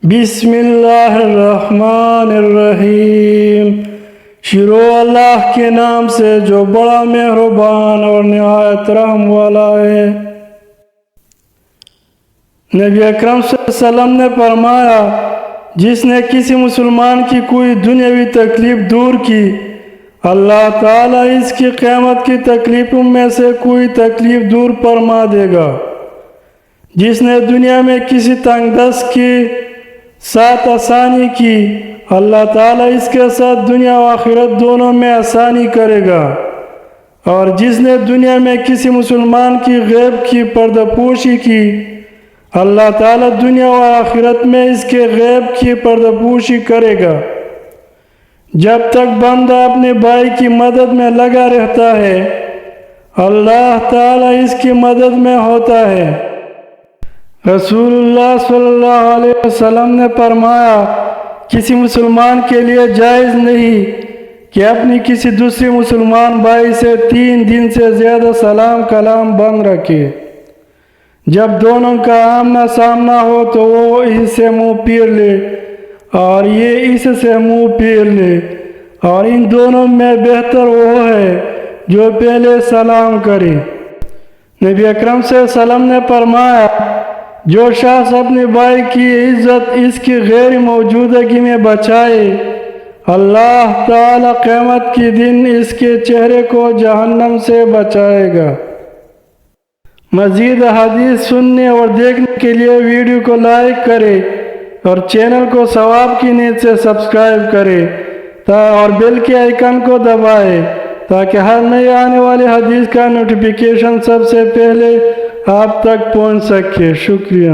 بسم اللہ الرحمن الرحیم۔ شروع اللہ کے نام سے جو بڑا مہربان اور نہایت رحم والا ہے۔ نبی اکرم صلی اللہ علیہ وسلم نے فرمایا، جس نے کسی مسلمان کی کوئی دنیاوی تکلیف دور کی، اللہ تعالیٰ اس کی قیامت کی تکلیفوں میں سے کوئی تکلیف دور فرما دے گا۔ جس نے دنیا میں کسی تنگ دست کی ساتھ آسانی کی، اللہ تعالیٰ اس کے ساتھ دنیا و آخرت دونوں میں آسانی کرے گا۔ اور جس نے دنیا میں کسی مسلمان کی غیب کی پردہ پوشی کی، اللہ تعالیٰ دنیا و آخرت میں اس کے غیب کی پردہ پوشی کرے گا۔ جب تک بندہ اپنے بھائی کی مدد میں لگا رہتا ہے، اللہ تعالیٰ اس کی مدد میں ہوتا ہے۔ رسول اللہ صلی اللہ علیہ وسلم نے فرمایا، کسی مسلمان کے لیے جائز نہیں کہ اپنی کسی دوسری مسلمان بھائی سے 3 دن سے زیادہ سلام کلام بند رکھے۔ جب دونوں کا آمنا سامنا ہو تو وہ اس سے منہ پھیر لے اور یہ اس سے منہ پھیر لے، اور ان دونوں میں بہتر وہ ہے جو پہلے سلام کرے۔ نبی اکرم صلی اللہ علیہ وسلم نے فرمایا، جو شخص اپنے بھائی کی عزت اس کی غیر موجودگی میں بچائے، اللہ تعالی قیامت کے دن اس کے چہرے کو جہنم سے بچائے گا۔ مزید حدیث سننے اور دیکھنے کے لیے ویڈیو کو لائک کریں اور چینل کو ثواب کی نیت سے سبسکرائب کریں اور بیل کے آئیکن کو دبائیں تاکہ ہر نئی آنے والی حدیث کا نوٹیفیکیشن سب سے پہلے آپ تک پہنچ سکے۔ شکریہ۔